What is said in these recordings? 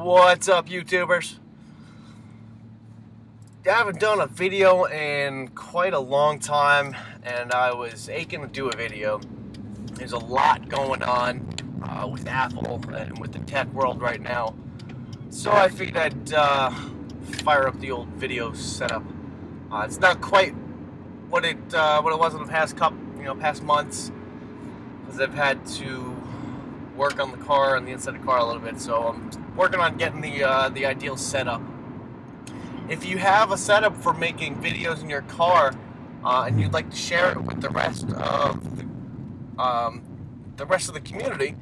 What's up, YouTubers? I haven't done a video in quite a long time, and I was aching to do a video. There's a lot going on with Apple and with the tech world right now, so I figured I'd fire up the old video setup. It's not quite what it was in the past past months, because I've had to work on the car and the inside of the car a little bit, so I'm working on getting the ideal setup. If you have a setup for making videos in your car and you'd like to share it with the rest of the community,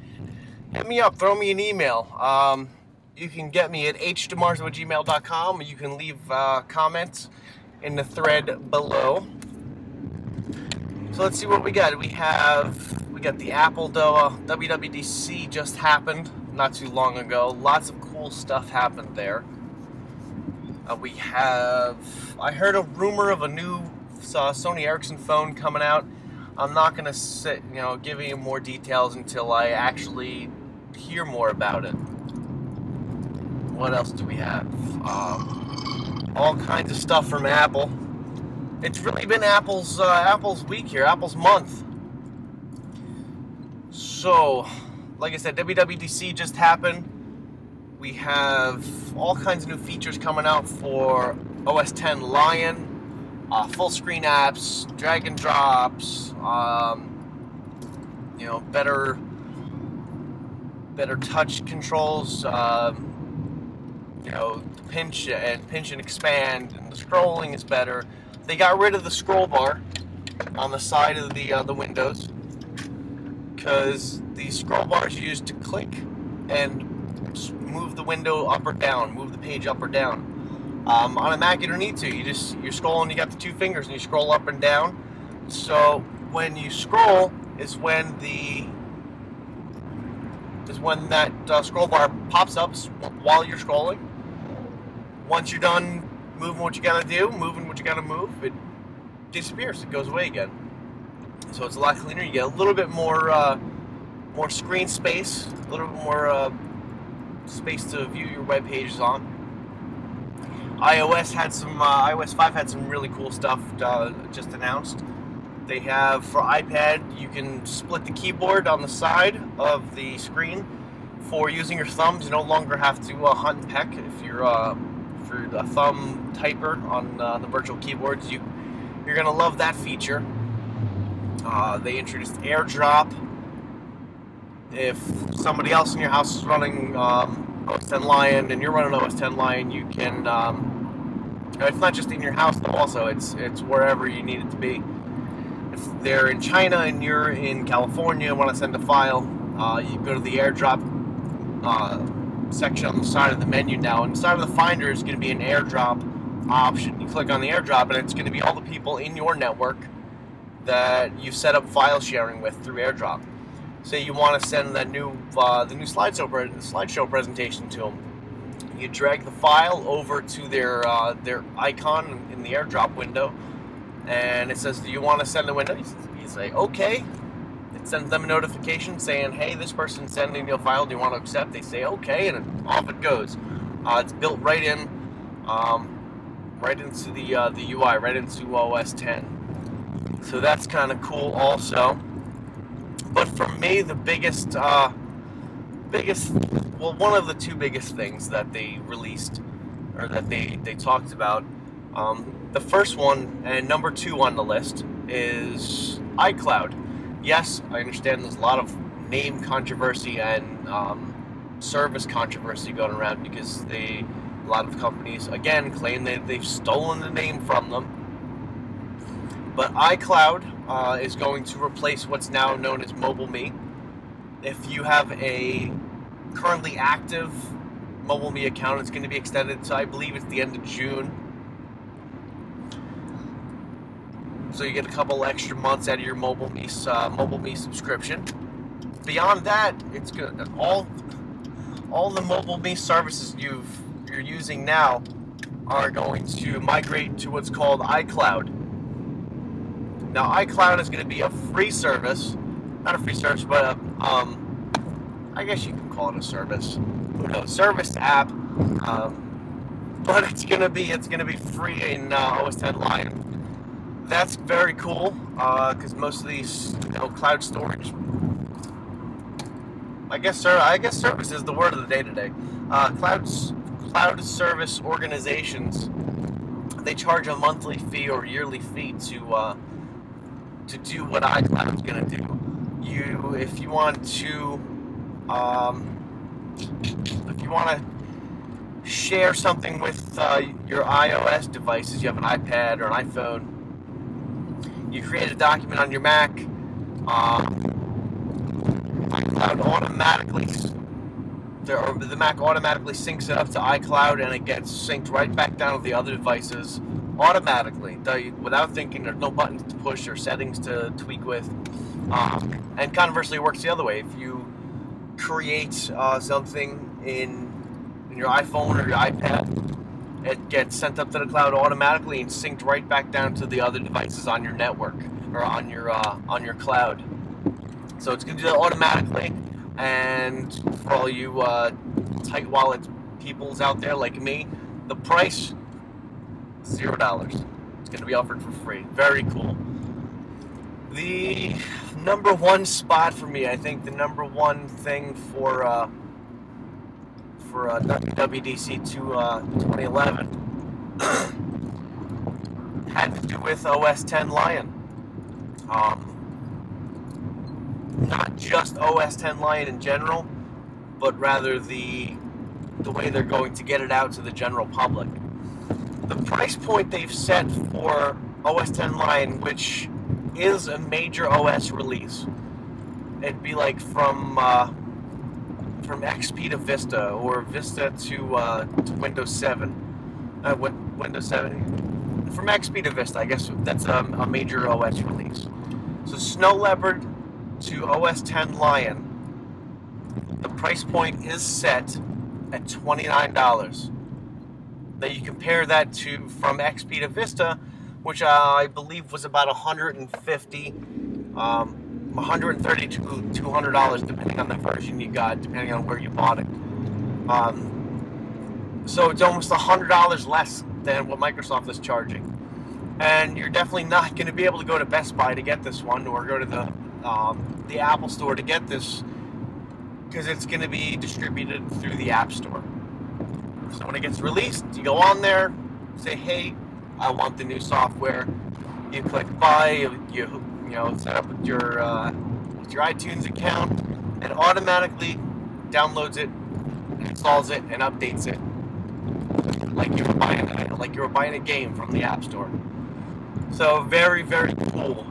hit me up, throw me an email. You can get me at hdemarzo@gmail.com, or you can leave comments in the thread below. So let's see what we got. We got the Apple Wwdc just happened not too long ago. Lots of cool stuff happened there. I heard a rumor of a new Sony Ericsson phone coming out. I'm not going to give you more details until I actually hear more about it. What else do we have? All kinds of stuff from Apple. It's really been Apple's week here, Apple's month. So, like I said, WWDC just happened. We have all kinds of new features coming out for OS X Lion, full screen apps, drag and drops, better touch controls, pinch and expand, and the scrolling is better. They got rid of the scroll bar on the side of the windows, because the scroll bar is used to click and move the window up or down, move the page up or down. On a Mac, you don't need to. You're scrolling. You got the two fingers and you scroll up and down. So when you scroll is when that scroll bar pops up while you're scrolling. Once you're done moving what you gotta do, moving what you gotta move, it disappears. It goes away again. So it's a lot cleaner. You get a little bit more screen space, a little bit more space to view your web pages on. iOS 5 had some really cool stuff just announced. They have, for iPad, you can split the keyboard on the side of the screen for using your thumbs. You no longer have to hunt and peck. If you're a thumb typer on the virtual keyboards, you're gonna love that feature. They introduced AirDrop. If somebody else in your house is running OS X Lion and you're running OS X Lion, you can. It's not just in your house though. Also, it's wherever you need it to be. If they're in China and you're in California and want to send a file, you go to the AirDrop section on the side of the menu now. And inside of the Finder is going to be an AirDrop option. You click on the AirDrop, and it's going to be all the people in your network that you set up file sharing with through AirDrop. Say you want to send that the new slideshow presentation to them. You drag the file over to their icon in the AirDrop window, and it says, "Do you want to send the window?" You say, "Okay." It sends them a notification saying, "Hey, this person's sending you a file. Do you want to accept?" They say, "Okay," and off it goes. It's built right into the UI, right into OS X. So that's kind of cool, also. But for me, the one of the two biggest things that they released, or that they talked about, the first one and number 2 on the list is iCloud. Yes, I understand there's a lot of name controversy and service controversy going around, because a lot of companies, again, claim that they've stolen the name from them. But iCloud is going to replace what's now known as MobileMe. If you have a currently active MobileMe account, it's going to be extended to, I believe it's the end of June. So you get a couple extra months out of your MobileMe subscription. Beyond that, it's good. All the MobileMe services you're using now are going to migrate to what's called iCloud. Now, iCloud is going to be a free service, not a free service, but I guess you can call it a service. Who service app, but it's gonna be free in OS 10 Lion. That's very cool because most of these cloud storage. I guess service is the word of the day today. Cloud service organizations, they charge a monthly fee or yearly fee to do what iCloud's gonna do. If you want to share something with your iOS devices, you have an iPad or an iPhone, you create a document on your Mac, iCloud automatically, the Mac automatically syncs it up to iCloud, and it gets synced right back down to the other devices automatically, without thinking. There's no buttons to push or settings to tweak with. And conversely, it works the other way. If you create something in your iPhone or your iPad, it gets sent up to the cloud automatically and synced right back down to the other devices on your network or on your cloud. So it's going to do that automatically. And for all you tight wallet peoples out there like me, the price, $0. It's going to be offered for free. Very cool. The number one spot for me, I think the number one thing for Wwdc 2011 had to do with OS 10 Lion. Not just OS 10 Lion in general, but rather the way they're going to get it out to the general public. The price point they've set for OS 10 Lion, which is a major OS release, it'd be like from XP to Vista, or Vista to Windows 7. Windows 7. From XP to Vista, I guess that's a major OS release. So Snow Leopard to OS 10 Lion, the price point is set at $29. Now you compare that to from XP to Vista, which I believe was about $130 to $200, depending on the version you got, depending on where you bought it. So it's almost $100 less than what Microsoft is charging. And you're definitely not going to be able to go to Best Buy to get this one, or go to the Apple Store to get this, because it's going to be distributed through the App Store. So when it gets released, you go on there, say, hey, I want the new software. You click buy. You set up with your iTunes account, and automatically downloads it, installs it, and updates it, like you were buying a game from the App Store. So very, very cool,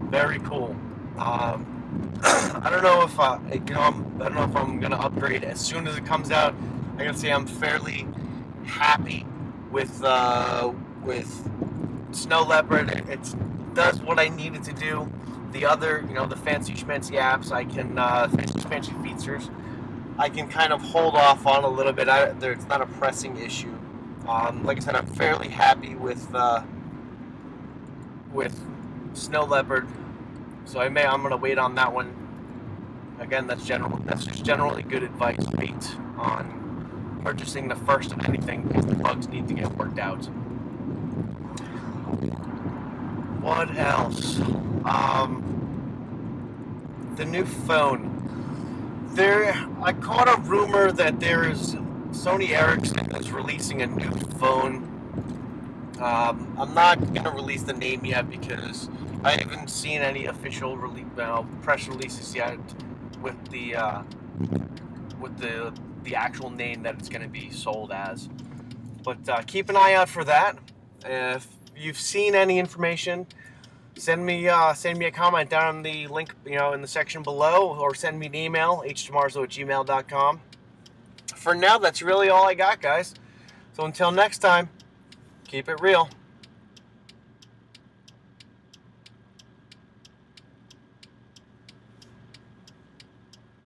very cool. I don't know if I don't know if I'm gonna upgrade as soon as it comes out. I gotta say I'm fairly happy with Snow Leopard. It does what I needed to do. The other, the fancy schmancy apps, fancy schmancy features, I can kind of hold off on a little bit. It's not a pressing issue. Like I said, I'm fairly happy with Snow Leopard, so I'm gonna wait on that one. Again, that's just generally good advice based on purchasing the first of anything, because the bugs need to get worked out. What else? The new phone. I caught a rumor that Sony Ericsson is releasing a new phone. I'm not gonna release the name yet because I haven't seen any official press releases yet with the actual name that it's gonna be sold as. But keep an eye out for that. If you've seen any information, send me a comment down in the link, in the section below, or send me an email, htomarzo@gmail.com. For now, that's really all I got, guys. So until next time, keep it real.